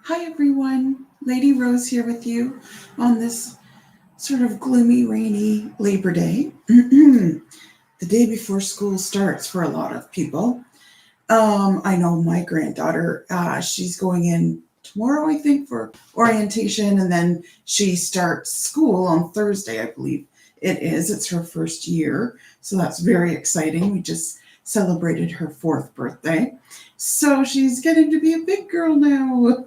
Hi everyone, Lady Rose here with you on this sort of gloomy, rainy Labor Day. The day before school starts for a lot of people. I know my granddaughter, she's going in tomorrow, I think, for orientation, and then she starts school on Thursday, I believe it is. It's her first year, so that's very exciting. We just celebrated her fourth birthday. So she's getting to be a big girl now.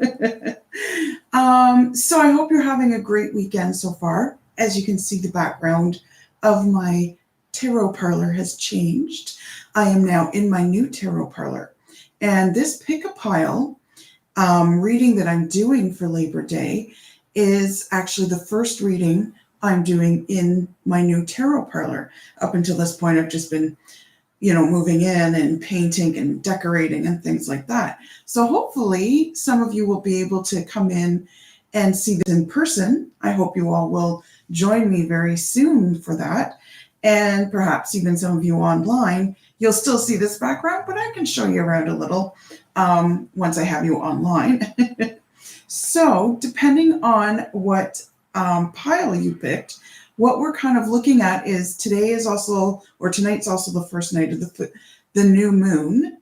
So I hope you're having a great weekend so far. As you can see, the background of my tarot parlor has changed. I am now in my new tarot parlor. And this pick a pile reading that I'm doing for Labor Day is actually the first reading I'm doing in my new tarot parlor. Up until this point, I've just been moving in and painting and decorating and things like that. So hopefully some of you will be able to come in and see this in person. I hope you all will join me very soon for that. And perhaps even some of you online, you'll still see this background, but I can show you around a little once I have you online. So depending on what pile you picked, what we're kind of looking at is tonight's also the first night of the new moon.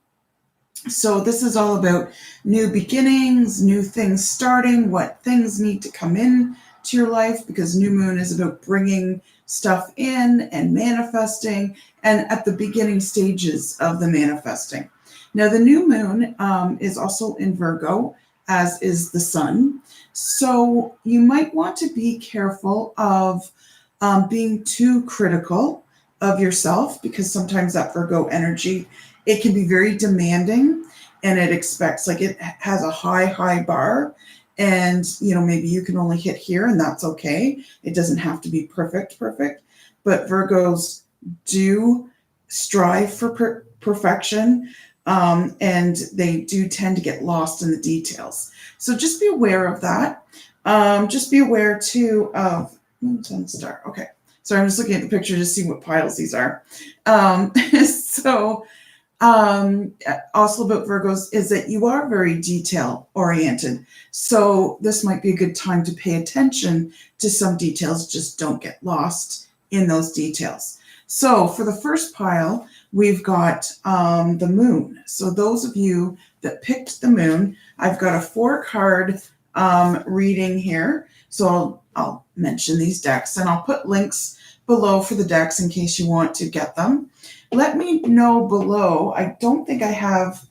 So this is all about new beginnings, new things starting, what things need to come in to your life, because new moon is about bringing stuff in and manifesting, and at the beginning stages of the manifesting. Now the new moon is also in Virgo, as is the sun. So you might want to be careful of being too critical of yourself, because sometimes that Virgo energy, it can be very demanding, and it expects, like, it has a high bar, and maybe you can only hit here, and that's okay. It doesn't have to be perfect, but Virgos do strive for perfection, and they do tend to get lost in the details. So just be aware of that. Just be aware too of star. Okay. So I'm just looking at the picture to see what piles these are. Also about Virgos is that you are very detail oriented. So this might be a good time to pay attention to some details. Just don't get lost in those details. So for the first pile, we've got the moon. So those of you that picked the moon, I've got a 4-card reading here. So I'll mention these decks, and I'll put links below for the decks in case you want to get them. Let me know below. I don't think I have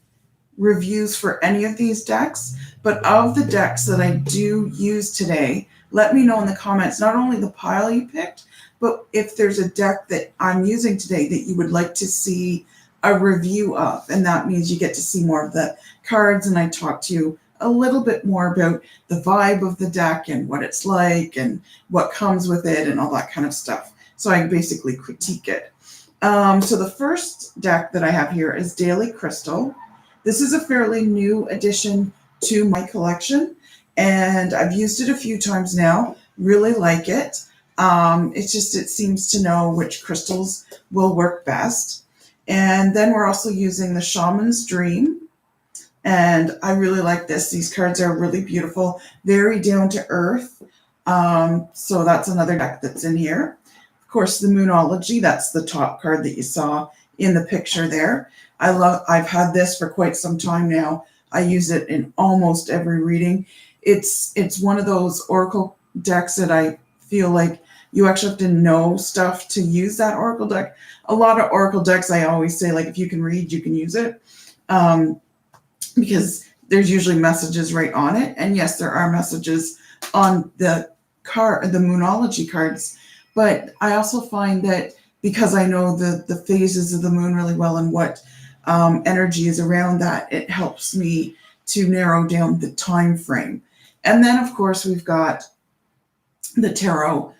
reviews for any of these decks, but of the decks that I do use today, let me know in the comments, not only the pile you picked, but if there's a deck that I'm using today that you would like to see a review of. And that means you get to see more of the cards, and I talk to you a little bit more about the vibe of the deck and what it's like and what comes with it and all that kind of stuff. So I basically critique it. So the first deck that I have here is Daily Crystal. This is a fairly new addition to my collection, and I've used it a few times now. Really like it. It seems to know which crystals will work best. And then we're also using the Shaman's Dream. And I really like this. These cards are really beautiful, very down to earth. So that's another deck that's in here. Of course, the Moonology, that's the top card that you saw in the picture there. I've had this for quite some time now. I use it in almost every reading. It's one of those oracle decks that I feel like you actually have to know stuff to use that oracle deck. A lot of oracle decks, I always say, like, if you can read, you can use it. Because there's usually messages right on it. And yes, there are messages on the Moonology cards. But I also find that because I know the phases of the moon really well and what energy is around that, it helps me to narrow down the time frame. And then, of course, we've got the tarot,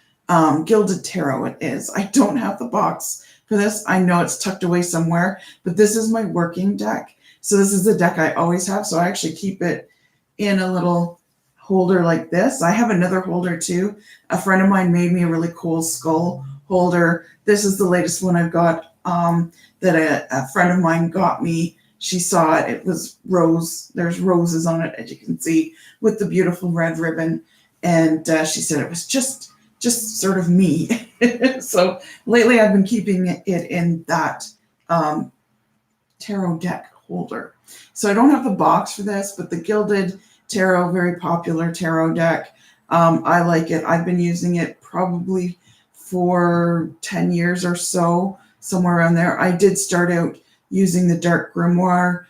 Gilded Tarot it is. I don't have the box for this. I know it's tucked away somewhere, but this is my working deck. So this is the deck I always have. So I actually keep it in a little holder like this. I have another holder too. A friend of mine made me a really cool skull holder. This is the latest one I've got that a friend of mine got me. she saw it. It was rose. There's roses on it, as you can see, with the beautiful red ribbon. And she said it was just sort of me. So lately I've been keeping it in that tarot deck holder. So I don't have the box for this, but the Gilded Tarot, very popular tarot deck. I like it. I've been using it probably for 10 years or so, somewhere around there. I did start out using the Dark Grimoire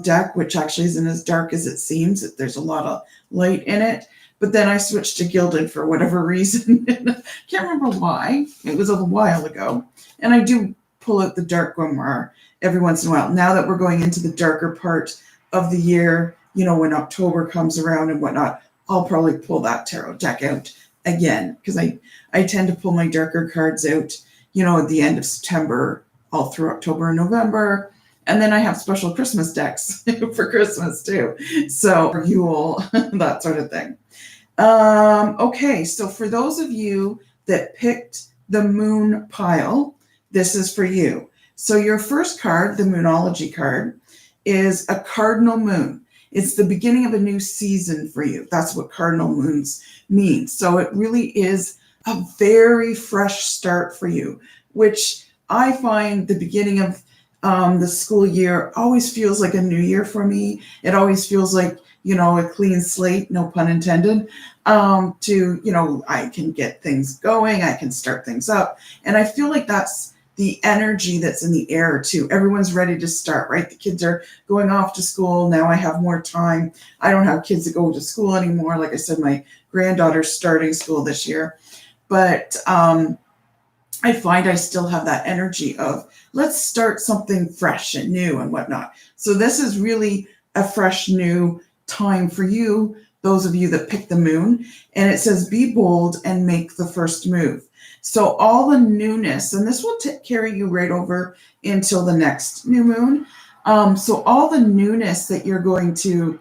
deck, which actually isn't as dark as it seems. There's a lot of light in it. But then I switched to Gilded for whatever reason. Can't remember why. It was a while ago. And I do pull out the Dark Grimoire every once in a while. Now that we're going into the darker part of the year, when October comes around and whatnot, I'll probably pull that tarot deck out again, because I tend to pull my darker cards out, at the end of September, all through October and November. And then I have special Christmas decks for Christmas too. So for Yule, that sort of thing. Okay, so for those of you that picked the moon pile, this is for you. So your first card, the Moonology card, is a cardinal moon. It's the beginning of a new season for you. That's what cardinal moons mean. So it really is a very fresh start for you, which I find the beginning of the school year always feels like a new year for me. It always feels like, a clean slate, no pun intended, I can get things going. I can start things up. And I feel like that's the energy that's in the air too. Everyone's ready to start, right? The kids are going off to school. Now I have more time. I don't have kids that go to school anymore. Like I said, my granddaughter's starting school this year. But I find I still have that energy of let's start something fresh and new and whatnot. So this is really a fresh new time for you, those of you that pick the moon. And it says, be bold and make the first move. So all the newness, and this will carry you right over until the next new moon. So all the newness that you're going to,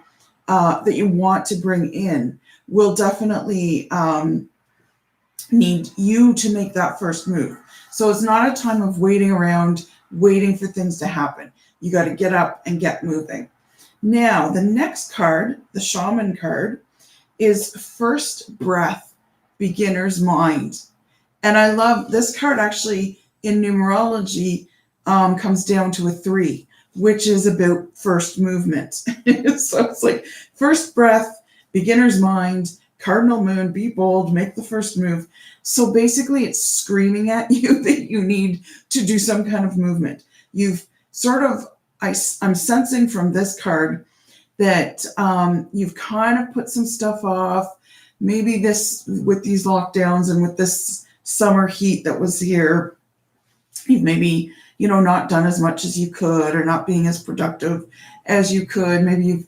that you want to bring in will definitely need you to make that first move. So it's not a time of waiting around, waiting for things to happen. You got to get up and get moving. Now, the next card, the Shaman card, is First Breath, Beginner's Mind. And I love this card. Actually, in numerology, comes down to a 3, which is about first movement. So it's like first breath, beginner's mind, cardinal moon, be bold, make the first move. So basically it's screaming at you that you need to do some kind of movement. You've sort of, I'm sensing from this card that you've kind of put some stuff off. Maybe this, with these lockdowns and with this summer heat that was here, you've maybe, not done as much as you could, or not being as productive as you could. Maybe you've,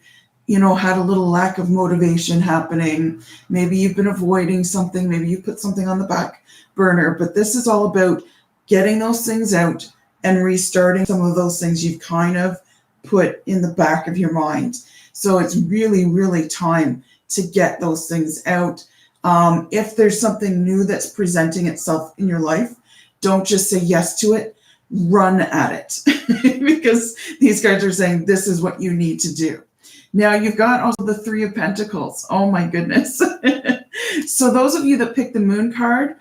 had a little lack of motivation happening. Maybe you've been avoiding something. Maybe you put something on the back burner. But this is all about getting those things out and restarting some of those things you've kind of put in the back of your mind. So it's really, really time to get those things out. If there's something new that's presenting itself in your life, don't just say yes to it, run at it. Because these cards are saying this is what you need to do. Now you've got also the 3 of Pentacles. Oh my goodness. So those of you that pick the Moon card,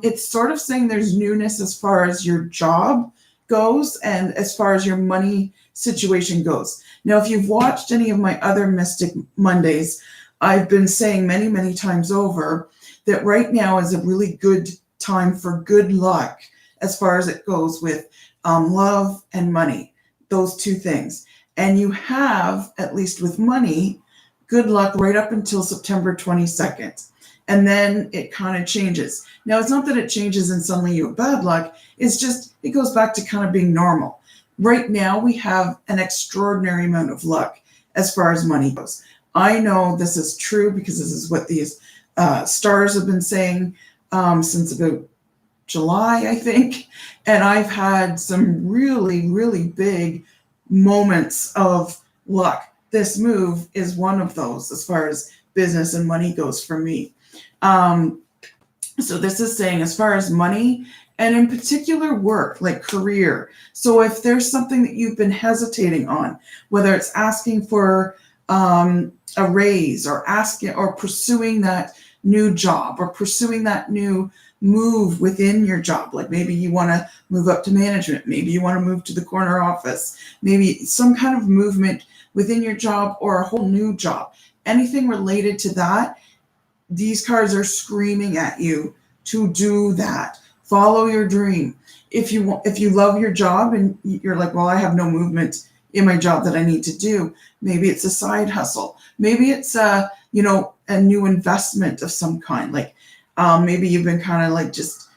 it's sort of saying there's newness as far as your job goes and as far as your money situation goes. Now, if you've watched any of my other Mystic Mondays, I've been saying many, many times over that right now is a really good time for good luck as far as it goes with love and money, those 2 things. And you have, at least with money, good luck right up until September 22nd. And then it kind of changes. Now, it's not that it changes and suddenly you have bad luck. It's just, it goes back to kind of being normal. Right now, we have an extraordinary amount of luck as far as money goes. I know this is true because this is what these stars have been saying since about July, I think. And I've had some really, really big moments of luck. This move is one of those as far as business and money goes for me. So this is saying as far as money and in particular work, like career. So if there's something that you've been hesitating on, whether it's asking for a raise, or asking or pursuing that new job, or pursuing that new move within your job, like maybe you want to move up to management, maybe you want to move to the corner office, maybe some kind of movement within your job, or a whole new job, anything related to that, these cards are screaming at you to do that. Follow your dream. If you love your job and you're like, well, I have no movement in my job that I need to do, maybe it's a side hustle. Maybe it's a new investment of some kind. Like maybe you've been kind of like just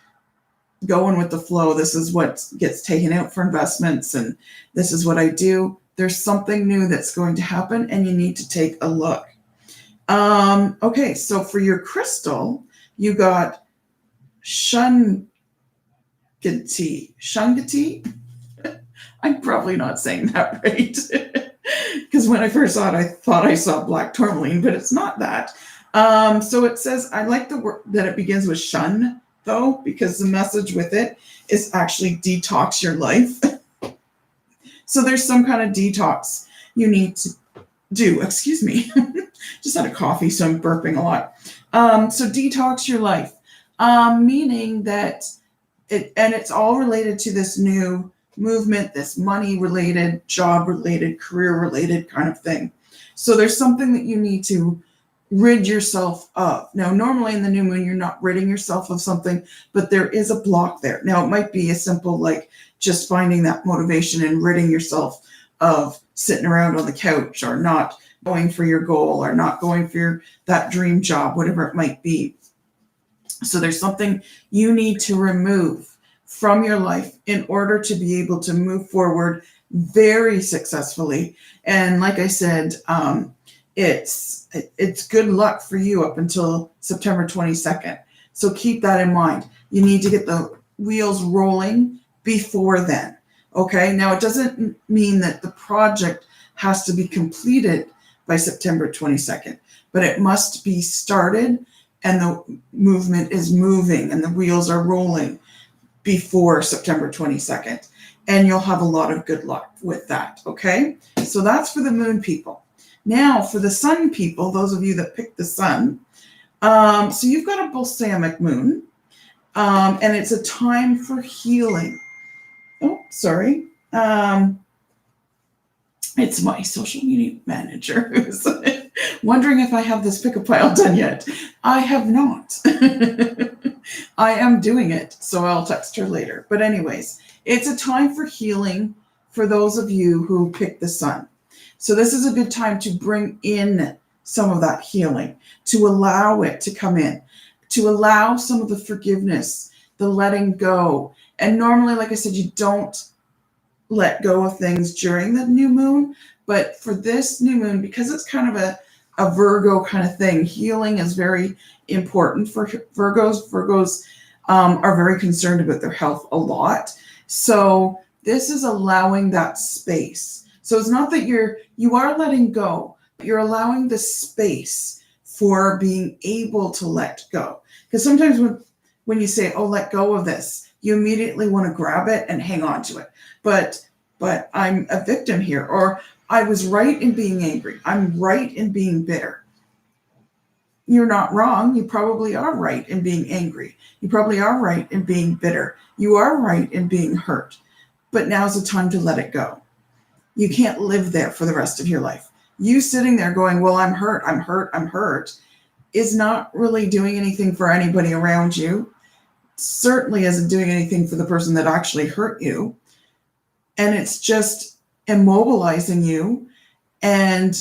going with the flow. This is what gets taken out for investments, and this is what I do. There's something new that's going to happen, and you need to take a look. Okay, so for your crystal, you got Shungati. I'm probably not saying that right. Because when I first saw it, I thought I saw black tourmaline, but it's not that. So it says, I like the word that it begins with shun, though, because the message with it is actually detox your life. So there's some kind of detox you need to do. Excuse me. Just had a coffee, so I'm burping a lot. So detox your life, meaning that it's all related to this new movement, this money related, job related, career related kind of thing. So there's something that you need to rid yourself of. Now, normally in the new moon, you're not ridding yourself of something, but there is a block there. Now, it might be as simple like just finding that motivation and ridding yourself of sitting around on the couch, or not going for your goal, or not going for that dream job, whatever it might be. So there's something you need to remove from your life in order to be able to move forward very successfully. And like I said, it's good luck for you up until September 22nd. So keep that in mind. You need to get the wheels rolling before then. Okay. Now, it doesn't mean that the project has to be completed by September 22nd, but it must be started, and the movement is moving and the wheels are rolling before September 22nd. And you'll have a lot of good luck with that. Okay. So that's for the moon people. Now for the sun people, those of you that picked the sun. So you've got a balsamic moon, and it's a time for healing. Oh, sorry. It's my social media manager who's wondering if I have this pick a pile done yet. I have not. I am doing it, so I'll text her later. But anyways, it's a time for healing for those of you who picked the sun. So this is a good time to bring in some of that healing, to allow it to come in, to allow some of the forgiveness, the letting go. And normally, like I said, you don't let go of things during the new moon, but for this new moon, because it's kind of a Virgo kind of thing, healing is very important for Virgos. Virgos are very concerned about their health a lot. So this is allowing that space. So it's not that you are letting go, but you're allowing the space for being able to let go. Because sometimes when you say, oh, let go of this, you immediately want to grab it and hang on to it. But I'm a victim here, or I was right in being angry. I'm right in being bitter. You're not wrong. You probably are right in being angry. You probably are right in being bitter. You are right in being hurt. But now's the time to let it go. You can't live there for the rest of your life. You sitting there going, well, I'm hurt, is not really doing anything for anybody around you. Certainly isn't doing anything for the person that actually hurt you. And it's just immobilizing you and,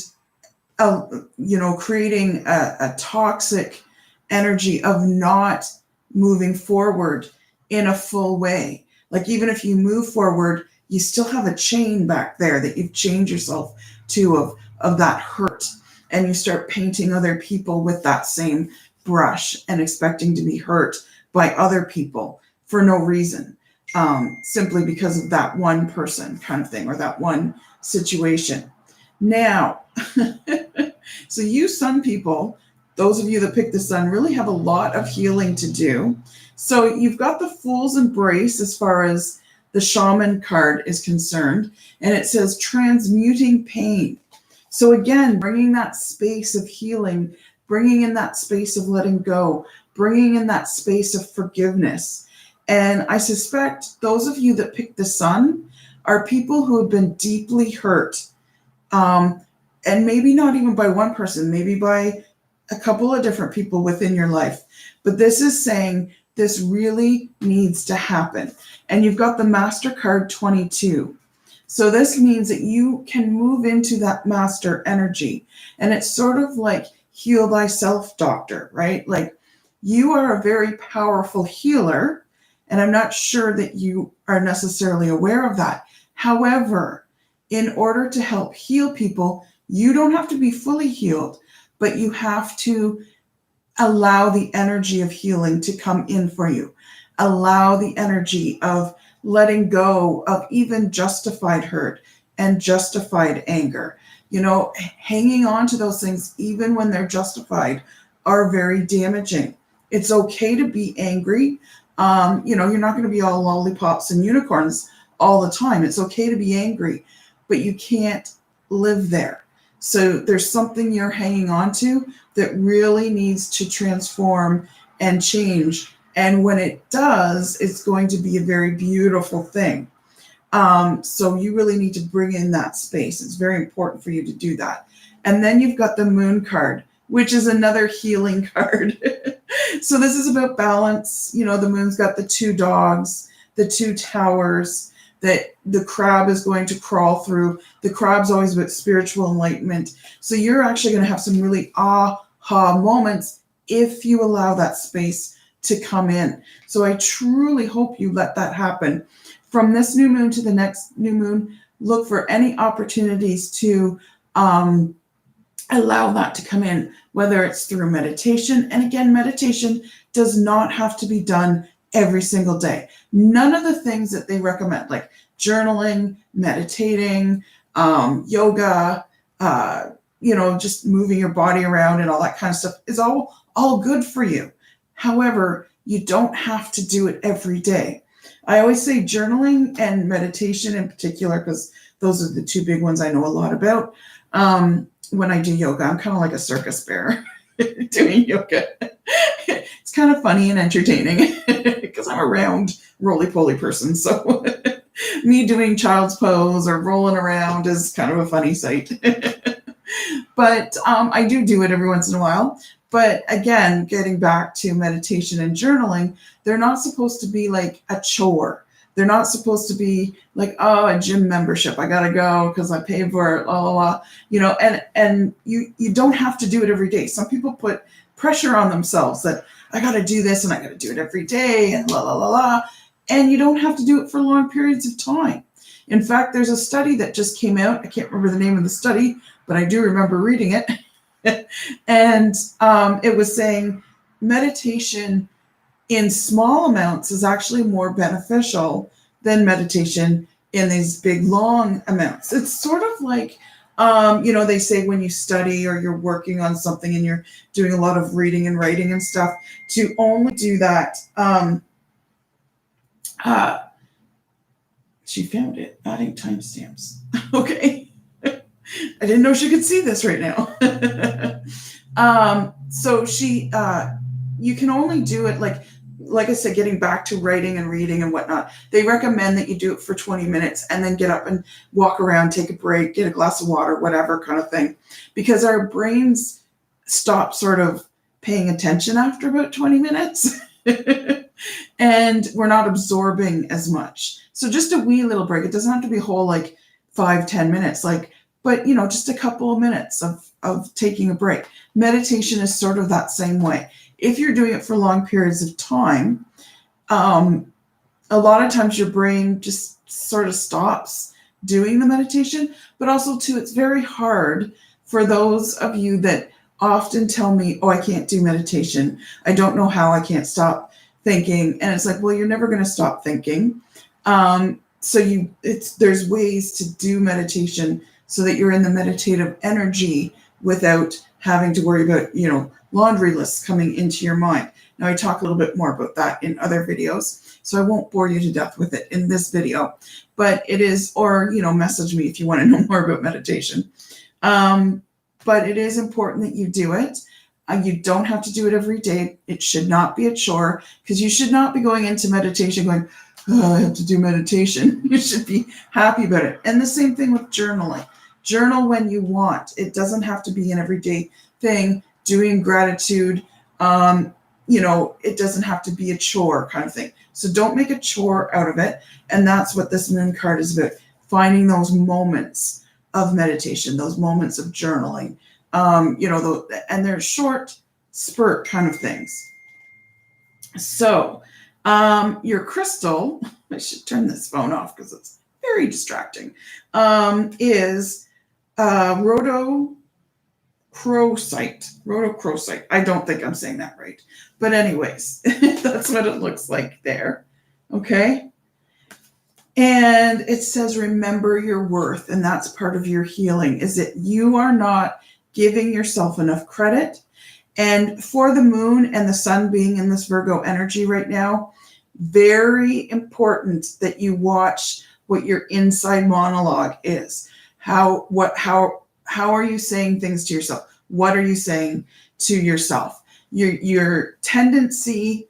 creating a toxic energy of not moving forward in a full way. Like even if you move forward, you still have a chain back there that you've chained yourself to of that hurt. And you start painting other people with that same brush and expecting to be hurt by other people for no reason. Simply because of that one person kind of thing, or that one situation. Now, so you sun people, those of you that pick the sun really have a lot of healing to do. So you've got the Fool's Embrace as far as the Shaman card is concerned, and it says transmuting pain. So again, bringing that space of healing, bringing in that space of letting go, bringing in that space of forgiveness. And I suspect those of you that pick the sun are people who have been deeply hurt. And maybe not even by one person, maybe by a couple of different people within your life. But this is saying this really needs to happen. And you've got the Master card 22. So this means that you can move into that master energy. And it's sort of like heal thyself, doctor, right? Like you are a very powerful healer. And I'm not sure that you are necessarily aware of that. However, in order to help heal people, you don't have to be fully healed, but you have to allow the energy of healing to come in for you. Allow the energy of letting go of even justified hurt and justified anger. You know, hanging on to those things, even when they're justified, are very damaging. It's okay to be angry. You know, you're not going to be all lollipops and unicorns all the time. It's okay to be angry, but you can't live there. So there's something you're hanging on to that really needs to transform and change. And when it does, it's going to be a very beautiful thing. So you really need to bring in that space. It's very important for you to do that. And then you've got the Moon card, which is another healing card. So this is about balance. You know, the moon's got the two dogs, the two towers that the crab is going to crawl through. The crab's always about spiritual enlightenment. So you're actually going to have some really aha moments if you allow that space to come in. So I truly hope you let that happen. From this new moon to the next new moon, look for any opportunities to allow that to come in, whether it's through meditation. And again, meditation does not have to be done every single day. None of the things that they recommend, like journaling, meditating, yoga, you know, just moving your body around and all that kind of stuff is all good for you. However, you don't have to do it every day. I always say journaling and meditation in particular, because those are the two big ones I know a lot about. When I do yoga, I'm kind of like a circus bear doing yoga. It's kind of funny and entertaining because I'm a round, roly-poly person. So me doing child's pose or rolling around is kind of a funny sight. But I do it every once in a while. But again, getting back to meditation and journaling, they're not supposed to be like a chore. They're not supposed to be like, oh, a gym membership. I gotta go because I paid for it, la la la. You know, and you don't have to do it every day. Some people put pressure on themselves that I gotta do this and I gotta do it every day and la la la la. And you don't have to do it for long periods of time. In fact, there's a study that just came out. I can't remember the name of the study, but I do remember reading it. And it was saying meditation in small amounts is actually more beneficial than meditation in these big, long amounts. It's sort of like, you know, they say when you study or you're working on something and you're doing a lot of reading and writing and stuff, to only do that. She found it, adding timestamps. Okay. I didn't know she could see this right now. So you can only do it like I said, getting back to writing and reading and whatnot. They recommend that you do it for 20 minutes and then get up and walk around, take a break, get a glass of water, whatever kind of thing, because our brains stop sort of paying attention after about 20 minutes and we're not absorbing as much. So just a wee little break. It doesn't have to be a whole 5-10 minutes, but you know, just a couple of minutes of taking a break. Meditation is sort of that same way. If you're doing it for long periods of time, a lot of times your brain just sort of stops doing the meditation, but also too, it's very hard for those of you that often tell me, oh, I can't do meditation. I don't know how. I can't stop thinking. And it's like, well, you're never going to stop thinking. So there's ways to do meditation so that you're in the meditative energy without having to worry about, laundry lists coming into your mind. Now, I talk a little bit more about that in other videos, so I won't bore you to death with it in this video, but it is, or, message me if you want to know more about meditation. But it is important that you do it. You don't have to do it every day. It should not be a chore, because you should not be going into meditation going, oh, I have to do meditation. You should be happy about it. And the same thing with journaling. Journal when you want. It doesn't have to be an everyday thing. Doing gratitude, it doesn't have to be a chore kind of thing. So don't make a chore out of it. And that's what this moon card is about. Finding those moments of meditation, those moments of journaling, and they're short spurt kind of things. So your crystal, I should turn this phone off because it's very distracting, is rhodochrosite. I don't think I'm saying that right. But anyways, that's what it looks like there. Okay. And it says, remember your worth. And that's part of your healing, is that you are not giving yourself enough credit. And for the moon and the sun being in this Virgo energy right now, very important that you watch what your inside monologue is. How are you saying things to yourself? What are you saying to yourself? Your tendency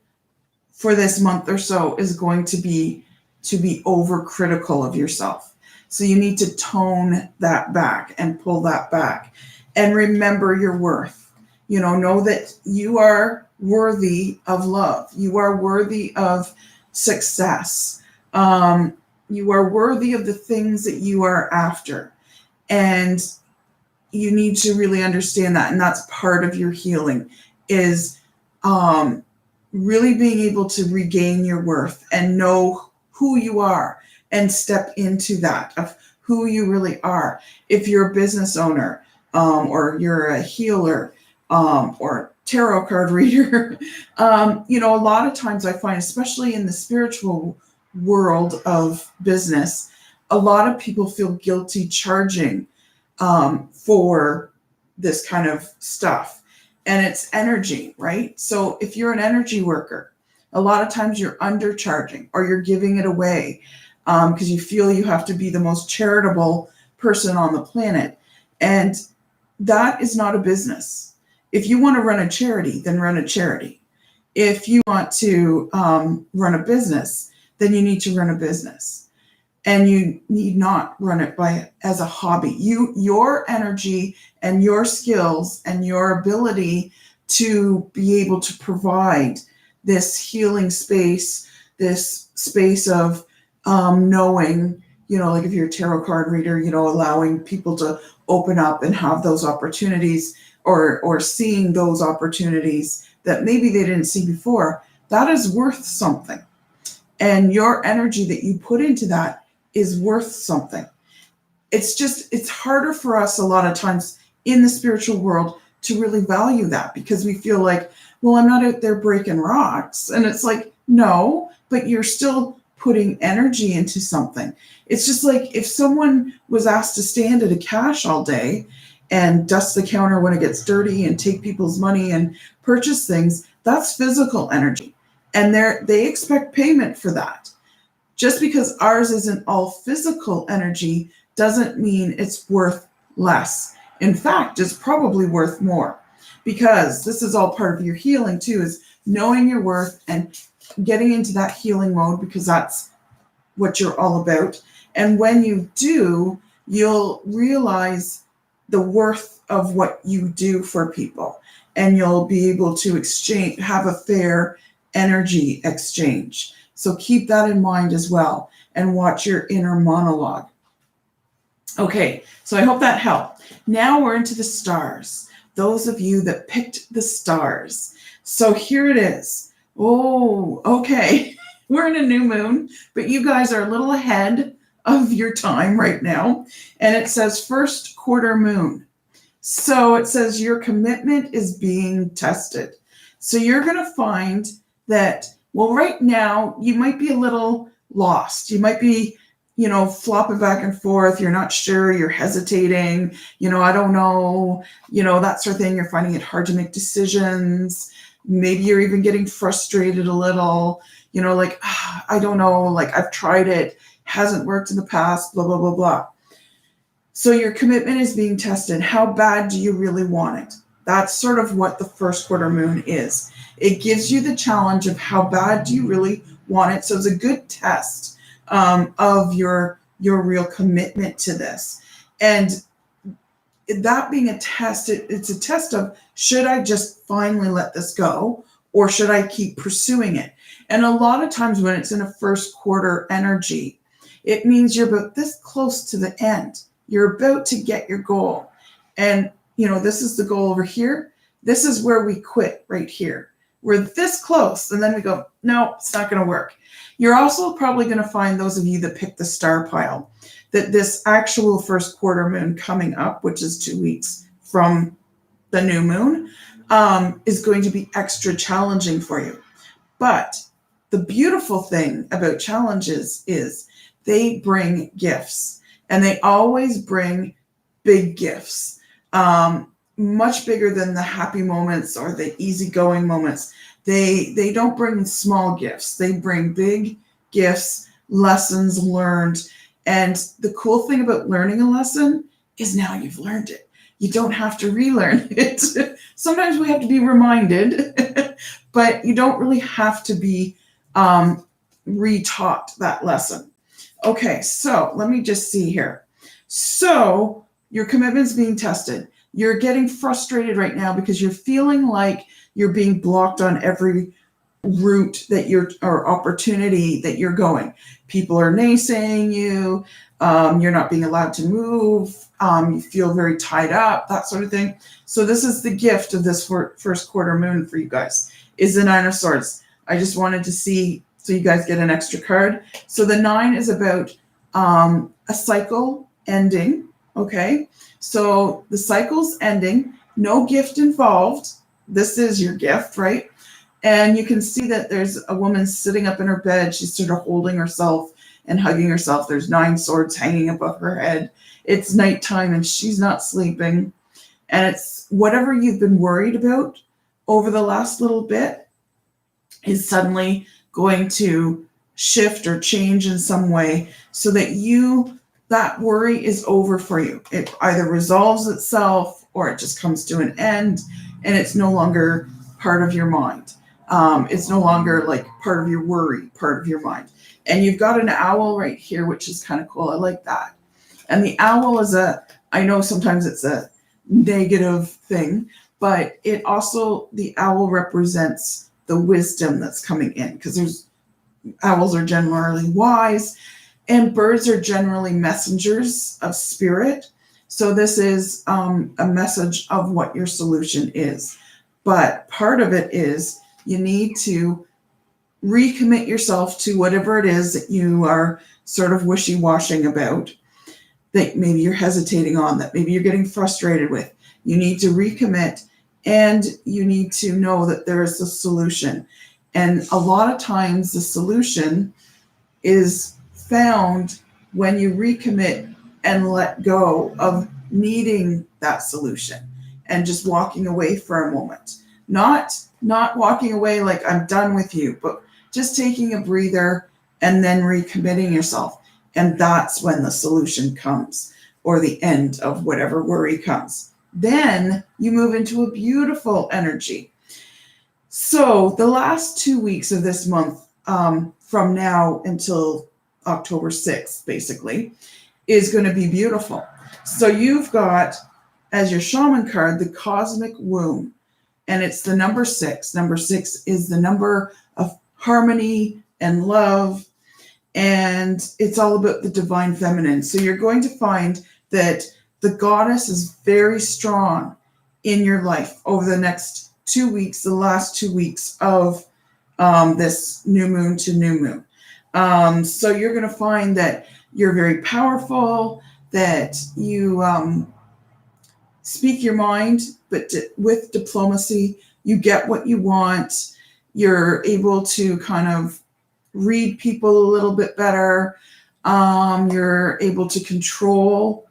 for this month or so is going to be overcritical of yourself. So you need to tone that back and pull that back and remember your worth. Know that you are worthy of love. You are worthy of success. You are worthy of the things that you are after. And you need to really understand that. And that's part of your healing, is really being able to regain your worth and know who you are and step into that of who you really are. If you're a business owner, or you're a healer, or tarot card reader, a lot of times I find, especially in the spiritual world of business, a lot of people feel guilty charging for this kind of stuff. And it's energy, right? So if you're an energy worker, a lot of times you're undercharging or you're giving it away because you feel you have to be the most charitable person on the planet. And that is not a business. If you want to run a charity, then run a charity. If you want to run a business, then you need to run a business. And you need not run it as a hobby. Your energy and your skills and your ability to be able to provide this healing space, this space of knowing, like if you're a tarot card reader, allowing people to open up and have those opportunities, or seeing those opportunities that maybe they didn't see before, that is worth something. And your energy that you put into that is worth something. It's harder for us a lot of times in the spiritual world to really value that, because we feel like, well, I'm not out there breaking rocks. And it's like, no, but you're still putting energy into something. It's just like if someone was asked to stand at a cash all day and dust the counter when it gets dirty and take people's money and purchase things, that's physical energy. And they expect payment for that. Just because ours isn't all physical energy doesn't mean it's worth less. In fact, it's probably worth more, because this is all part of your healing too, is knowing your worth and getting into that healing mode, because that's what you're all about. And when you do, you'll realize the worth of what you do for people, and you'll be able to have a fair energy exchange. So keep that in mind as well, and watch your inner monologue. Okay, so I hope that helped. Now we're into the stars. Those of you that picked the stars. So here it is. Oh, okay. We're in a new moon, but you guys are a little ahead of your time right now. And it says first quarter moon. So it says your commitment is being tested. So you're going to find that, well, right now you might be a little lost. You might be flopping back and forth. You're not sure, you're hesitating, I don't know, that sort of thing. You're finding it hard to make decisions. Maybe you're even getting frustrated a little, like, I don't know, like I've tried it, hasn't worked in the past, blah, blah, blah, blah. So your commitment is being tested. How bad do you really want it? That's sort of what the first quarter moon is. It gives you the challenge of how bad do you really want it. So it's a good test of your real commitment to this. And that being a test, it's a test of, should I just finally let this go, or should I keep pursuing it? And a lot of times when it's in a first quarter energy, it means you're about this close to the end. You're about to get your goal. And, this is the goal over here. This is where we quit right here. We're this close. And then we go, no, it's not going to work. You're also probably going to find, those of you that pick the star pile, that this actual first quarter moon coming up, which is 2 weeks from the new moon, is going to be extra challenging for you. But the beautiful thing about challenges is they bring gifts, and they always bring big gifts, much bigger than the happy moments or the easygoing moments. They don't bring small gifts. They bring big gifts, lessons learned. And the cool thing about learning a lesson is now you've learned it. You don't have to relearn it. Sometimes we have to be reminded, but you don't really have to be retaught that lesson. Okay, so let me just see here. So your commitment's being tested. You're getting frustrated right now because you're feeling like you're being blocked on every route that or opportunity that you're going. People are naysaying you. You're not being allowed to move. You feel very tied up, that sort of thing. So this is the gift of this first quarter moon for you guys, is the Nine of Swords. I just wanted to see, so you guys get an extra card. So the 9 is about a cycle ending. Okay, so the cycle's ending, no gift involved. This is your gift, right? And you can see that there's a woman sitting up in her bed. She's sort of holding herself and hugging herself. There's 9 swords hanging above her head. It's nighttime and she's not sleeping. And it's whatever you've been worried about over the last little bit is suddenly going to shift or change in some way so that that worry is over for you. It either resolves itself or it just comes to an end and it's no longer part of your mind. It's no longer like part of your worry, part of your mind. And you've got an owl right here, which is kind of cool. I like that. And the owl is I know sometimes it's a negative thing, but it also, the owl represents the wisdom that's coming in, because owls are generally wise and birds are generally messengers of spirit. So this is a message of what your solution is. But part of it is you need to recommit yourself to whatever it is that you are sort of wishy-washing about, that maybe you're hesitating on, that maybe you're getting frustrated with. You need to recommit, and you need to know that there is a solution. And a lot of times the solution is found when you recommit and let go of needing that solution and just walking away for a moment. Not walking away like I'm done with you, but just taking a breather and then recommitting yourself. And that's when the solution comes, or the end of whatever worry comes. Then you move into a beautiful energy. So the last 2 weeks of this month, from now until October 6th, basically, is going to be beautiful. So you've got, as your Shaman card, the Cosmic Womb, and it's the number 6. Number 6 is the number of harmony and love, and it's all about the divine feminine. So you're going to find that the goddess is very strong in your life over the next 2 weeks, the last 2 weeks of this new moon to new moon. So you're going to find that you're very powerful, that you speak your mind, but with diplomacy, you get what you want. You're able to kind of read people a little bit better. You're able to control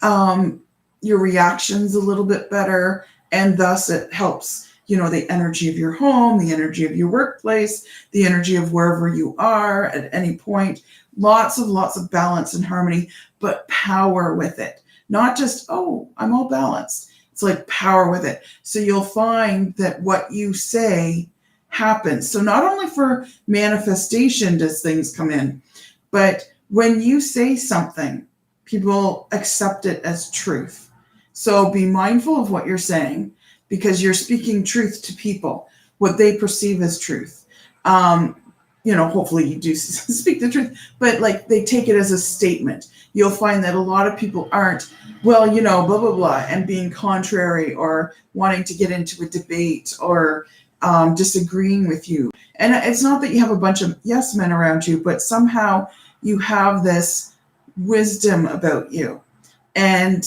your reactions a little bit better, and thus it helps, the energy of your home, the energy of your workplace, the energy of wherever you are at any point. Lots of balance and harmony, but power with it. Not just, oh, I'm all balanced. It's like power with it. So you'll find that what you say happens. So not only for manifestation does things come in, but when you say something, people accept it as truth. So be mindful of what you're saying, because you're speaking truth to people, what they perceive as truth. Hopefully you do speak the truth, but like they take it as a statement. You'll find that a lot of people aren't, blah, blah, blah, and being contrary or wanting to get into a debate or disagreeing with you. And it's not that you have a bunch of yes men around you, but somehow you have this wisdom about you. And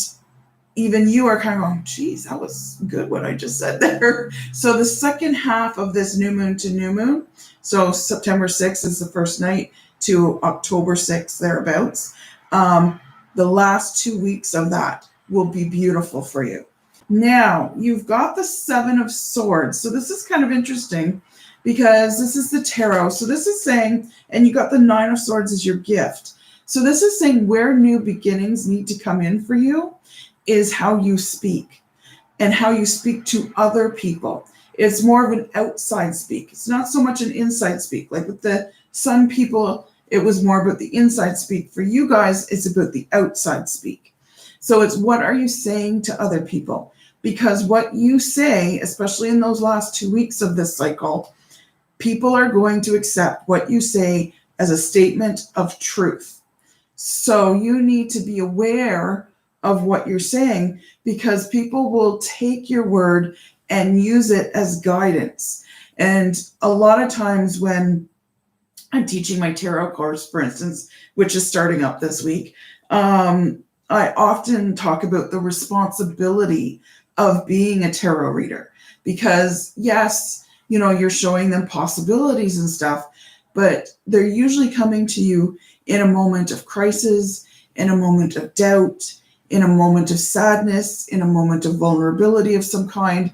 even you are kind of going, geez, that was good what I just said there. So the second half of this new moon to new moon, so September 6th is the first night to October 6th, thereabouts. The last 2 weeks of that will be beautiful for you. Now, you've got the Seven of Swords. So this is kind of interesting because this is the tarot. So this is saying, and you got the Nine of Swords as your gift. So this is saying where new beginnings need to come in for you is how you speak and how you speak to other people. It's more of an outside speak. It's not so much an inside speak. Like with the Sun people, it was more about the inside speak. For you guys, it's about the outside speak. So it's what are you saying to other people? Because what you say, especially in those last 2 weeks of this cycle, people are going to accept what you say as a statement of truth. So you need to be aware of what you're saying, because people will take your word and use it as guidance. And a lot of times when I'm teaching my tarot course, for instance, which is starting up this week, I often talk about the responsibility of being a tarot reader, because yes, you're showing them possibilities and stuff, but they're usually coming to you in a moment of crisis, in a moment of doubt, in a moment of sadness, in a moment of vulnerability of some kind.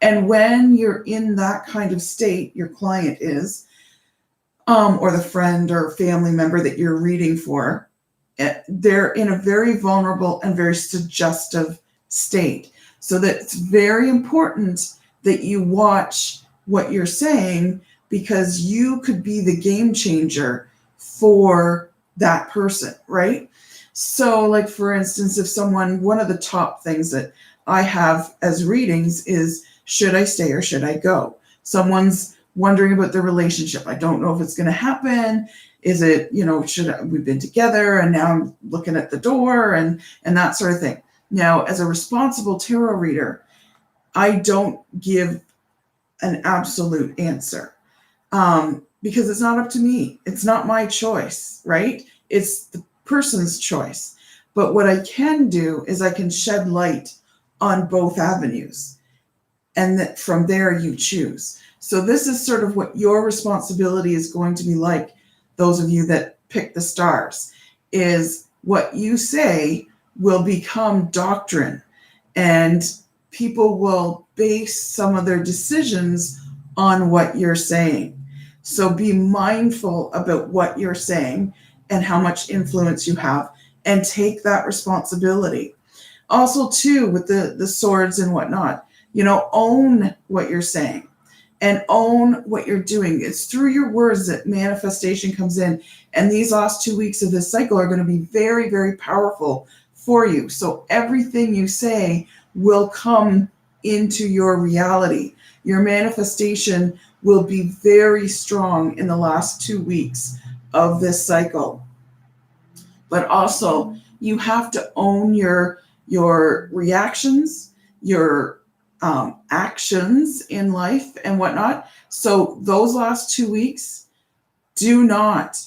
And when you're in that kind of state, your client is, or the friend or family member that you're reading for, they're in a very vulnerable and very suggestive state. So that it's very important that you watch what you're saying, because you could be the game changer for that person, right? So like, for instance, if one of the top things that I have as readings is, should I stay or should I go? Someone's wondering about their relationship. I don't know if it's going to happen. Is it, we've been together and now I'm looking at the door and that sort of thing. Now, as a responsible tarot reader, I don't give an absolute answer because it's not up to me. It's not my choice, right? It's the person's choice. But what I can do is I can shed light on both avenues, and that from there you choose. So this is sort of what your responsibility is going to be like, those of you that pick the stars, is what you say will become doctrine, and people will base some of their decisions on what you're saying. So be mindful about what you're saying and how much influence you have, and take that responsibility. Also, too, with the swords and whatnot, own what you're saying and own what you're doing. It's through your words that manifestation comes in. And these last 2 weeks of this cycle are going to be very, very powerful for you. So everything you say will come into your reality. Your manifestation will be very strong in the last 2 weeks of this cycle. But also, you have to own your reactions, your actions in life and whatnot. So those last 2 weeks, do not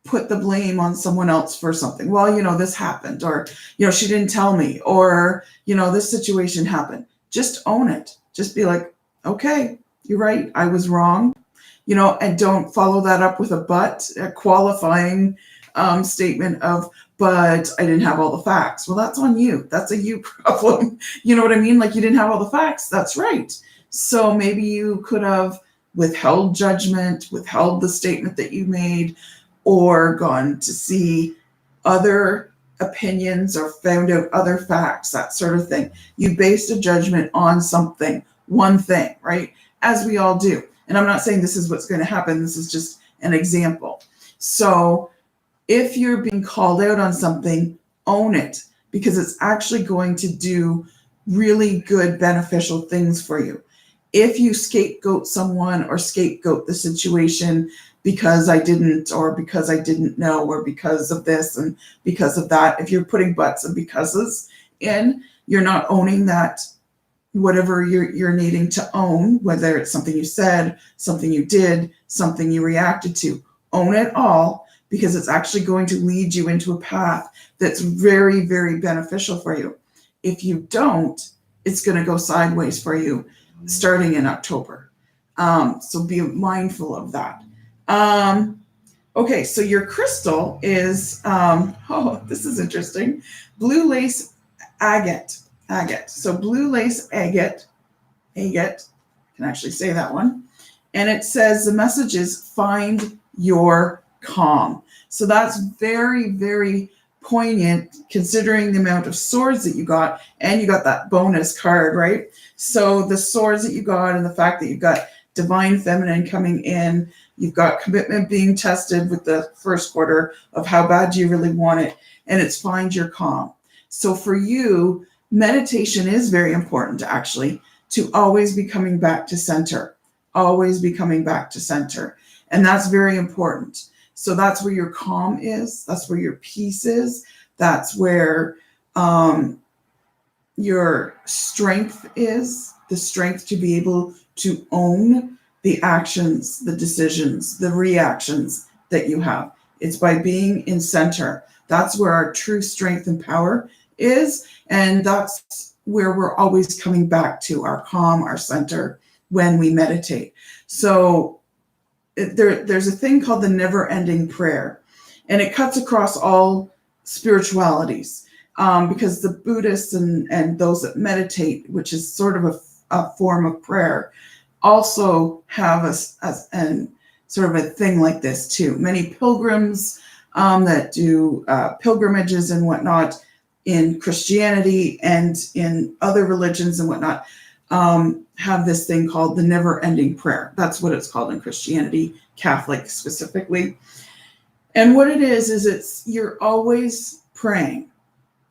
put the blame on someone else for something. Well, this happened, or, she didn't tell me, or, this situation happened. Just own it. Just be like, okay, you're right. I was wrong, and don't follow that up with a qualifying statement of, but I didn't have all the facts. Well, that's on you. That's a you problem. You know what I mean? Like, you didn't have all the facts. That's right. So maybe you could have withheld judgment, withheld the statement that you made, or gone to see other opinions or found out other facts, that sort of thing. You based a judgment on something, one thing, right? As we all do. And I'm not saying this is what's going to happen. This is just an example. So if you're being called out on something, own it, because it's actually going to do really good, beneficial things for you. If you scapegoat someone or scapegoat the situation because I didn't, or because I didn't know, or because of this and because of that, if you're putting buts and becauses in, you're not owning that, whatever you're needing to own, whether it's something you said, something you did, something you reacted to. Own it all, because it's actually going to lead you into a path that's very, very beneficial for you. If you don't, it's going to go sideways for you starting in October. So be mindful of that. Okay, so your crystal is, oh, this is interesting. Blue lace agate. So blue lace agate, can actually say that one. And it says the message is find your calm. So that's very, very poignant considering the amount of swords that you got, and you got that bonus card, right? So the swords that you got and the fact that you've got divine feminine coming in, you've got commitment being tested with the first quarter of how bad do you really want it, and it's find your calm. So for you, meditation is very important, actually, to always be coming back to center, always be coming back to center. And that's very important. So that's where your calm is. That's where your peace is. That's where your strength is, the strength to be able to own the actions, the decisions, the reactions that you have. It's by being in center. That's where our true strength and power is. And that's where we're always coming back to our calm, our center when we meditate. So there's a thing called the never-ending prayer, and it cuts across all spiritualities, because the Buddhists and those that meditate, which is sort of a form of prayer, also have a sort of a thing like this too. Many pilgrims that do pilgrimages and whatnot in Christianity and in other religions and whatnot, have this thing called the never-ending prayer. That's what it's called in Christianity, Catholic specifically. And what it is you're always praying.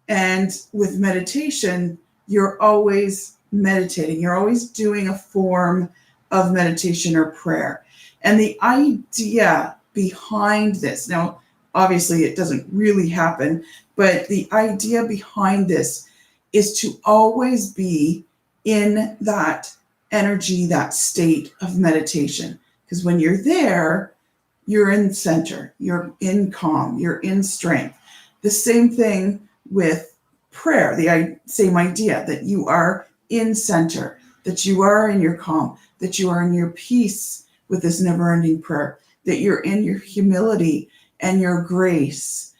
And with meditation, you're always meditating. You're always doing a form of meditation or prayer. And the idea behind this, now, obviously it doesn't really happen, but the idea behind this is to always be in that energy, that state of meditation. Because when you're there, you're in center, you're in calm, you're in strength. The same thing with prayer, the same idea that you are in center, that you are in your calm, that you are in your peace with this never-ending prayer, that you're in your humility and your grace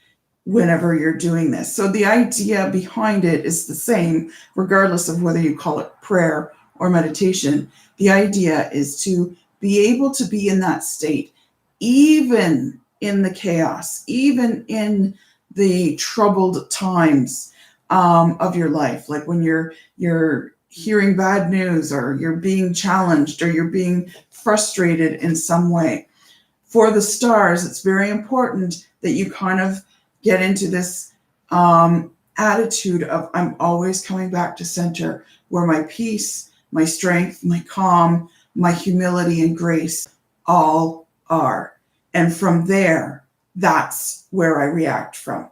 whenever you're doing this. So the idea behind it is the same, regardless of whether you call it prayer or meditation. The idea is to be able to be in that state, even in the chaos, even in the troubled times of your life, like when you're hearing bad news, or you're being challenged, or you're being frustrated in some way. For the stars, it's very important that you kind of get into this attitude of I'm always coming back to center, where my peace, my strength, my calm, my humility and grace all are. And from there, that's where I react from.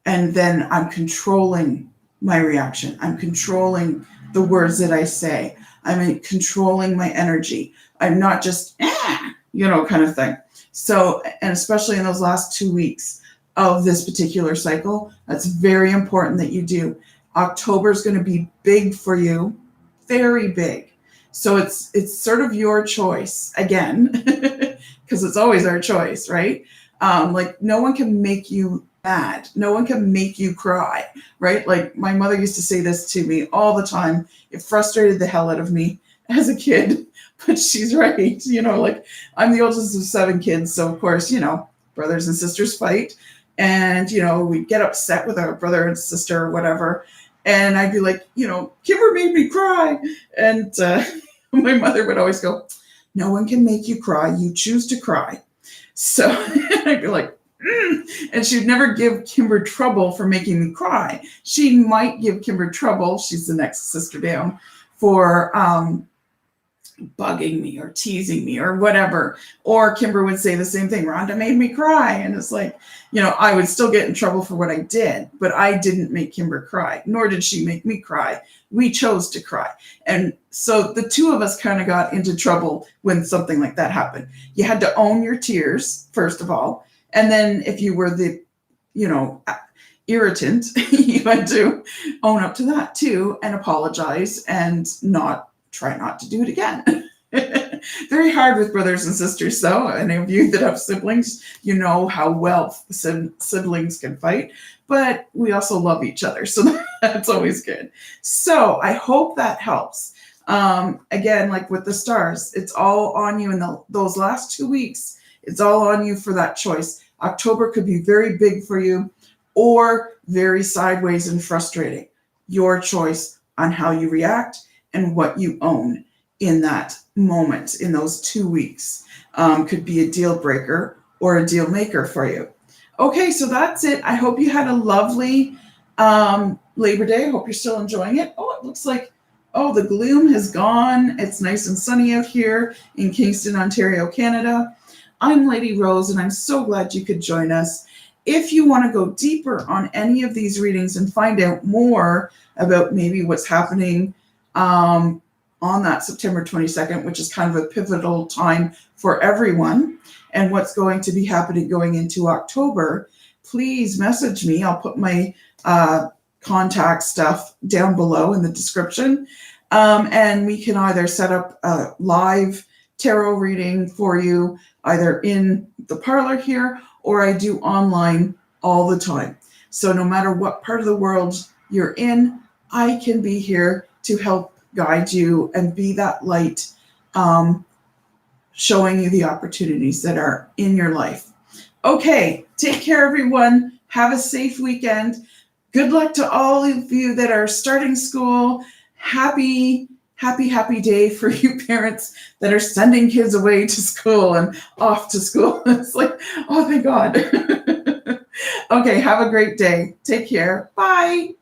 And then I'm controlling my reaction. I'm controlling the words that I say. I'm controlling my energy. I'm not just, kind of thing. So, and especially in those last 2 weeks of this particular cycle, that's very important that you do. October is going to be big for you, very big. So it's sort of your choice again, because it's always our choice, right? Like no one can make you mad. No one can make you cry, right? Like my mother used to say this to me all the time. It frustrated the hell out of me as a kid, but she's right. Like I'm the oldest of 7 kids. So of course, brothers and sisters fight. And, we'd get upset with our brother and sister or whatever. And I'd be like, Kimber made me cry. And my mother would always go, no one can make you cry. You choose to cry. So I'd be like, and she'd never give Kimber trouble for making me cry. She might give Kimber trouble, she's the next sister down, for bugging me or teasing me or whatever. Or Kimber would say the same thing, Rhonda made me cry. And it's like, I would still get in trouble for what I did, but I didn't make Kimber cry, nor did she make me cry. We chose to cry. And so the two of us kind of got into trouble when something like that happened. You had to own your tears, first of all. And then if you were the, irritant, you had to own up to that too and apologize and try not to do it again. Very hard with brothers and sisters, though. Any of you that have siblings, you know how well siblings can fight, but we also love each other. So that's always good. So I hope that helps. Again, like with the stars, it's all on you in those last 2 weeks. It's all on you for that choice. October could be very big for you or very sideways and frustrating. Your choice on how you react and what you own in that moment, in those 2 weeks, could be a deal breaker or a deal maker for you. Okay, so that's it. I hope you had a lovely Labor Day. I hope you're still enjoying it. Oh, it looks like, the gloom has gone. It's nice and sunny out here in Kingston, Ontario, Canada. I'm Lady Rose, and I'm so glad you could join us. If you want to go deeper on any of these readings and find out more about maybe what's happening on that September 22nd, which is kind of a pivotal time for everyone, and what's going to be happening going into October, please message me. I'll put my contact stuff down below in the description. And we can either set up a live tarot reading for you, either in the parlor here, or I do online all the time. So no matter what part of the world you're in, I can be here to help guide you and be that light, showing you the opportunities that are in your life. Okay, take care, everyone. Have a safe weekend. Good luck to all of you that are starting school. Happy day for you parents that are sending kids away to school and off to school. It's like, oh, thank God. Okay, have a great day. Take care. Bye.